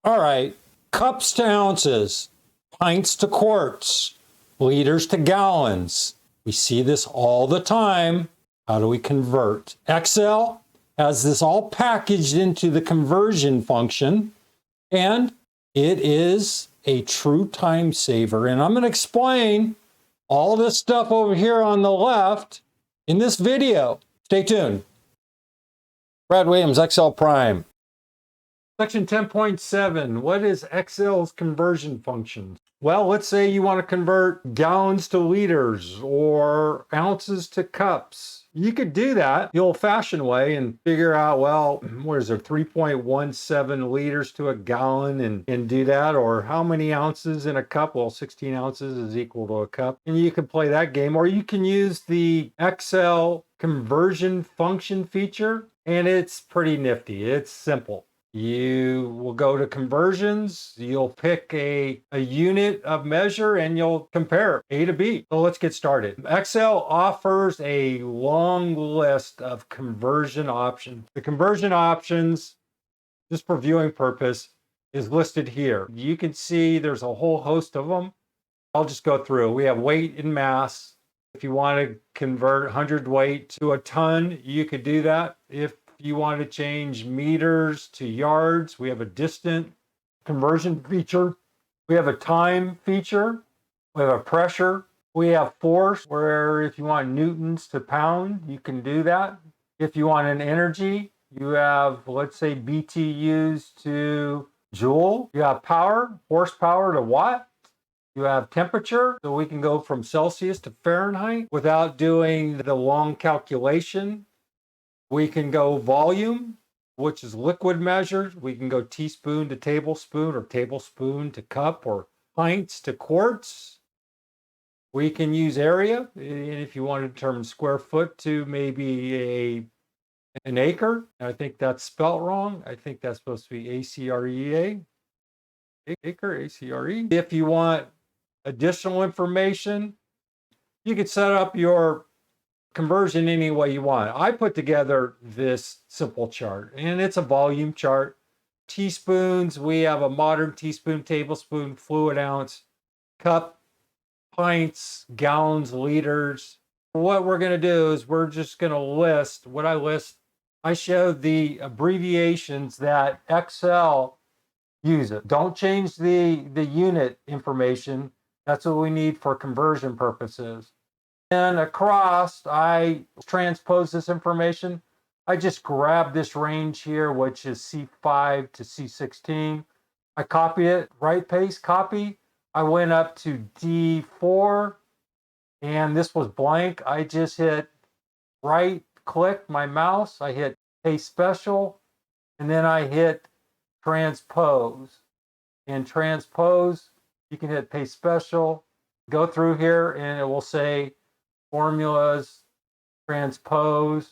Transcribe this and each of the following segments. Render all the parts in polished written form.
All right, cups to ounces, pints to quarts, liters to gallons. We see this all the time. How do we convert? Excel has this all packaged into the conversion function, and it is a true time saver. And I'm going to explain all this stuff over here on the left in this video. Stay tuned. Brad Williams, Excel Prime. Section 10.7, what is Excel's conversion function? Well, let's say you want to convert gallons to liters or ounces to cups. You could do that the old-fashioned way and figure out, well, what is there, 3.17 liters to a gallon and do that, or how many ounces in a cup? Well, 16 ounces is equal to a cup. And you can play that game, or you can use the Excel conversion function feature, and it's pretty nifty. It's simple. You will go to conversions, you'll pick a unit of measure, and you'll compare A to B. So let's get started. Excel offers a long list of conversion options. The conversion options, just for viewing purpose, is listed here. You can see there's a whole host of them. I'll just go through. We have weight and mass. If you want to convert 100 weight to a ton, you could do that. If you want to change meters to yards, we have a distant conversion feature. We have a time feature. We have a pressure. We have force, where if you want newtons to pound, you can do that. If you want an energy, you have, let's say, BTUs to joule. You have power, horsepower to watt. You have temperature, so we can go from Celsius to Fahrenheit without doing the long calculation. We can go volume, which is liquid measured. We can go teaspoon to tablespoon, or tablespoon to cup, or pints to quarts. We can use area, if you want to determine square foot to maybe an acre. I think that's spelt wrong. I think that's supposed to be ACREA. Acre, ACRE. If you want additional information, you can set up your conversion any way you want. I put together this simple chart, and it's a volume chart. Teaspoons, we have a modern teaspoon, tablespoon, fluid ounce, cup, pints, gallons, liters. What we're going to do is we're just going to list what I list. I showed the abbreviations that Excel uses. Don't change the unit information. That's what we need for conversion purposes. And across, I transpose this information. I just grabbed this range here, which is C5 to C16. I copy it, right paste, copy. I went up to D4, and this was blank. I just hit right click my mouse. I hit paste special, and then I hit transpose. And transpose, you can hit paste special, go through here, and it will say formulas, transpose,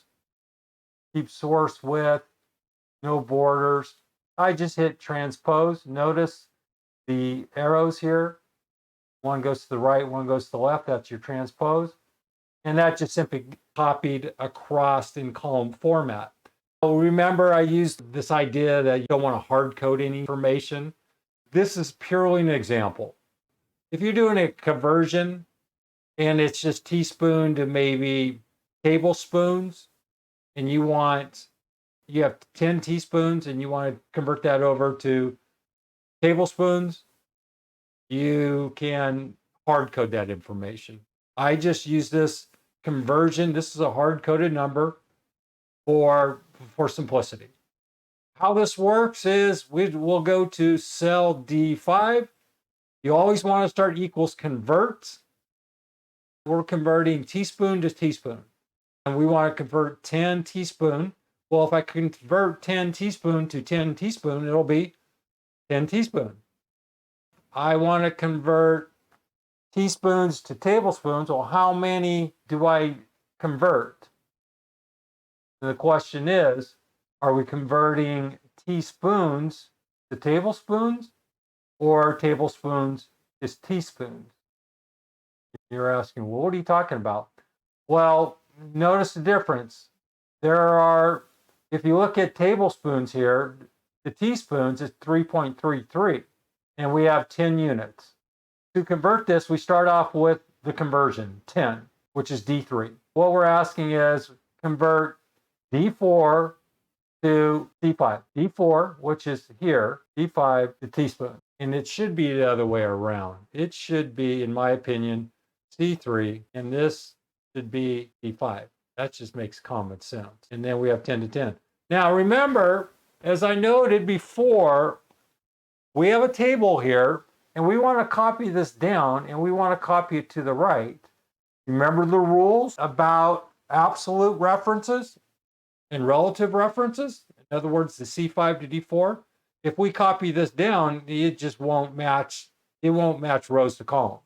keep source with, no borders. I just hit transpose. Notice the arrows here. One goes to the right, one goes to the left. That's your transpose. And that just simply copied across in column format. So remember, I used this idea that you don't want to hard code any information. This is purely an example. If you're doing a conversion, and it's just teaspoon to maybe tablespoons, and you have 10 teaspoons and you want to convert that over to tablespoons, you can hard code that information. I just use this conversion. This is a hard coded number for simplicity. How this works is we'll go to cell D5. You always want to start equals convert. We're converting teaspoon to teaspoon, and we want to convert 10 teaspoon. Well, if I convert 10 teaspoon to 10 teaspoon, it'll be 10 teaspoon. I want to convert teaspoons to tablespoons. Well, how many do I convert? And the question is, are we converting teaspoons to tablespoons, or tablespoons is teaspoons? You're asking, well, what are you talking about? Well, notice the difference. If you look at tablespoons here, to teaspoons is 3.33, and we have 10 units. To convert this, we start off with the conversion, 10, which is D3. What we're asking is convert D4 to D5. D4, which is here, D5 to teaspoon. And it should be the other way around. It should be, in my opinion, C3, and this should be D5. That just makes common sense. And then we have 10 to 10. Now remember, as I noted before, we have a table here, and we want to copy this down, and we want to copy it to the right. Remember the rules about absolute references and relative references? In other words, the C5 to D4. If we copy this down, it just won't match. It won't match rows to column.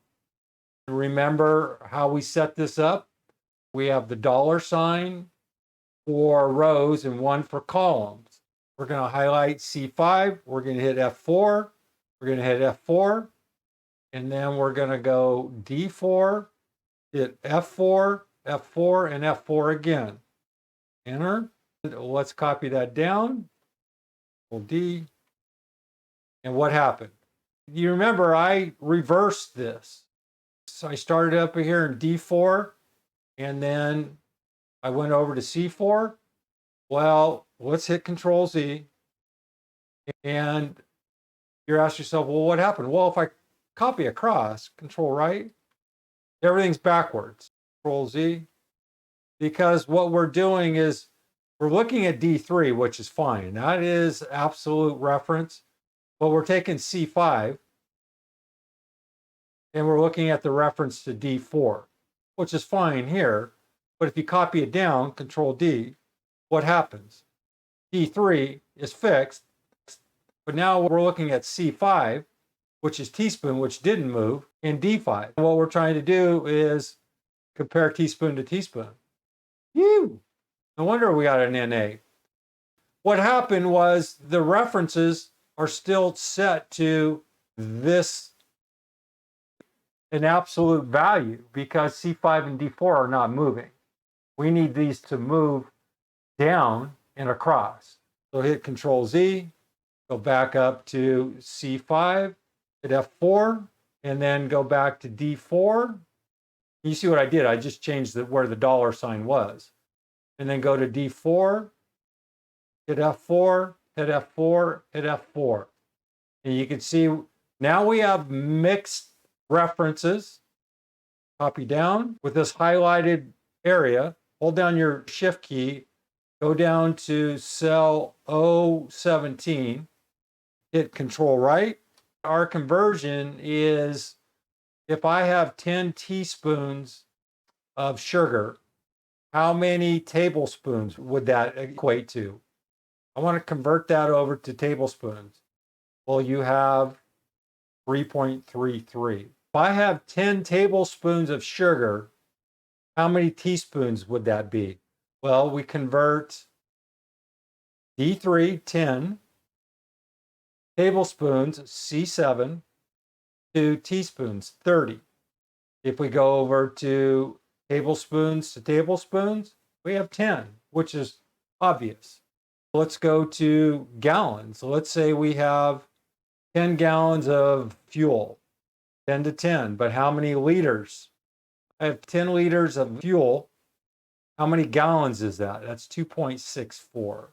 Remember how we set this up? We have the $ for rows and 1 for columns. We're going to highlight C5. We're going to hit F4. We're going to hit F4. And then we're going to go D4, hit F4, F4, and F4 again. Enter. Let's copy that down. Control D. And what happened? You remember I reversed this. So I started up here in D4, and then I went over to C4. Well, let's hit Control Z. And you're asking yourself, well, what happened? Well, if I copy across, Control right, everything's backwards. Control Z. Because what we're doing is we're looking at D3, which is fine. That is absolute reference. But we're taking C5, and we're looking at the reference to D4, which is fine here. But if you copy it down, Control D, what happens? D3 is fixed, but now we're looking at C5, which is teaspoon, which didn't move, and D5. What we're trying to do is compare teaspoon to teaspoon. Phew! No wonder we got an NA. What happened was the references are still set to this, an absolute value, because C5 and D4 are not moving. We need these to move down and across. So hit Control Z, go back up to C5, hit F4, and then go back to D4. You see what I did? I just changed where the $ was. And then go to D4, hit F4, hit F4, hit F4. And you can see now we have mixed references. Copy down with this highlighted area. Hold down your Shift key, go down to cell O17, hit Control right. Our conversion is, if I have 10 teaspoons of sugar, how many tablespoons would that equate to? I want to convert that over to tablespoons. Well, you have 3.33. If I have 10 tablespoons of sugar, how many teaspoons would that be? Well, we convert D3, 10, tablespoons, C7, to teaspoons, 30. If we go over to tablespoons to tablespoons, we have 10, which is obvious. Let's go to gallons. Let's say we have 10 gallons of fuel, 10 to 10, but how many liters? I have 10 liters of fuel. How many gallons is that? That's 2.64.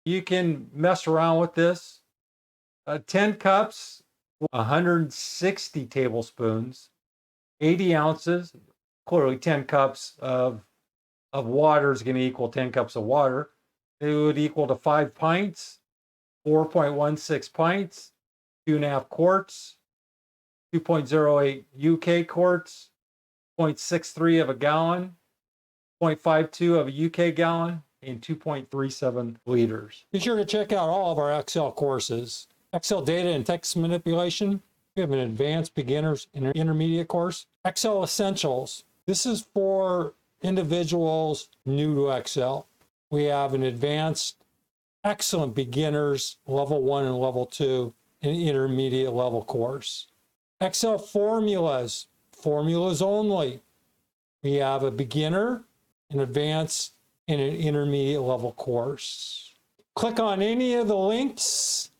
You can mess around with this. 10 cups, 160 tablespoons, 80 ounces. Clearly 10 cups of water is going to equal 10 cups of water. It would equal to 5 pints, 4.16 pints, 2.5 quarts, 2.08 UK quarts, 0.63 of a gallon, 0.52 of a UK gallon, and 2.37 liters. Be sure to check out all of our Excel courses. Excel data and text manipulation. We have an advanced beginners and intermediate course. Excel essentials. This is for individuals new to Excel. We have an advanced, excellent beginners, level 1 and level 2, and intermediate level course. Excel formulas, formulas only. We have a beginner, an advanced, and an intermediate level course. Click on any of the links.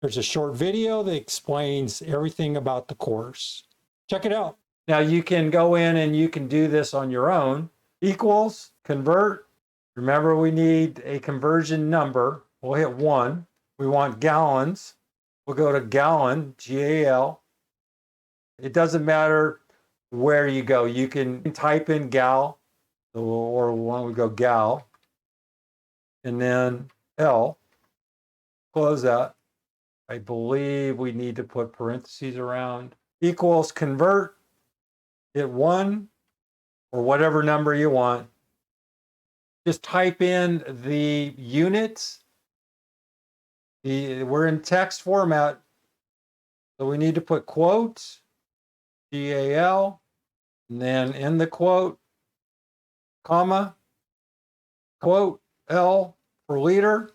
There's a short video that explains everything about the course. Check it out. Now you can go in and you can do this on your own. Equals, convert. Remember, we need a conversion number. We'll hit 1. We want gallons. We'll go to gallon, G-A-L. It doesn't matter where you go. You can type in gal, or why don't we go gal, and then L. Close that. I believe we need to put parentheses around. Equals, convert. Hit 1 or whatever number you want. Just type in the units. We're in text format, so we need to put quote, GAL, and then in the quote, comma, quote, L for liter.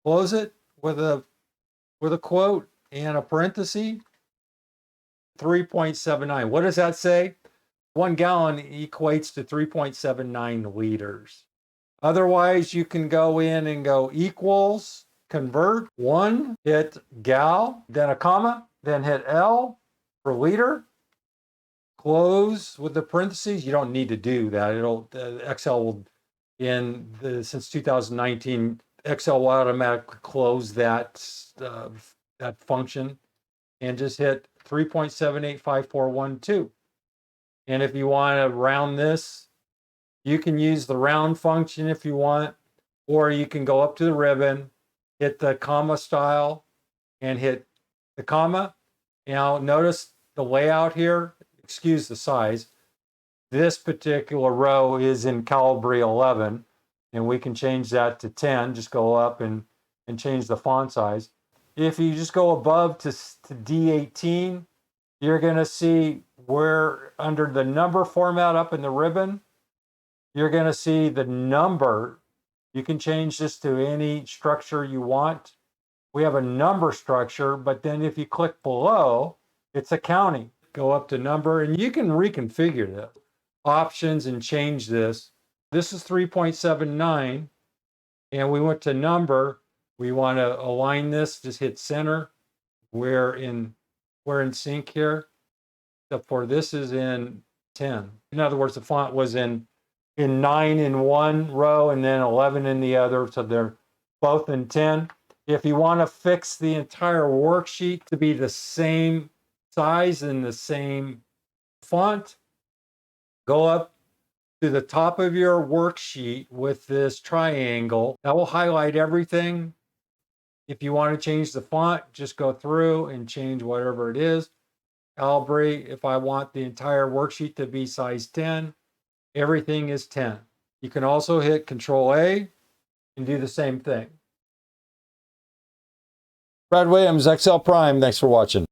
Close it with a quote and a parenthesis. 3.79. What does that say? 1 gallon equates to 3.79 liters. Otherwise, you can go in and go equals, convert, 1, hit gal, then a comma, then hit L for liter. Close with the parentheses. You don't need to do that. Excel will, since 2019, Excel will automatically close that function and just hit 3.785412. And if you want to round this, you can use the round function if you want, or you can go up to the ribbon, hit the comma style, and hit the comma. Now notice the layout here, excuse the size. This particular row is in Calibri 11, and we can change that to 10. Just go up and change the font size. If you just go above to D18, you're going to see where under the number format up in the ribbon, you're going to see the number. You can change this to any structure you want. We have a number structure, but then if you click below, it's accounting. Go up to number, and you can reconfigure the options and change this. This is 3.79, and we went to number. We want to align this, just hit center. We're in sync here, except for this is in 10. In other words, the font was in 9 in one row and then 11 in the other, so they're both in 10. If you want to fix the entire worksheet to be the same size and the same font, go up to the top of your worksheet with this triangle. That will highlight everything. If you want to change the font, just go through and change whatever it is. Calibri, if I want the entire worksheet to be size 10, everything is 10. You can also hit Control A and do the same thing. Brad Williams, Excel Prime. Thanks for watching.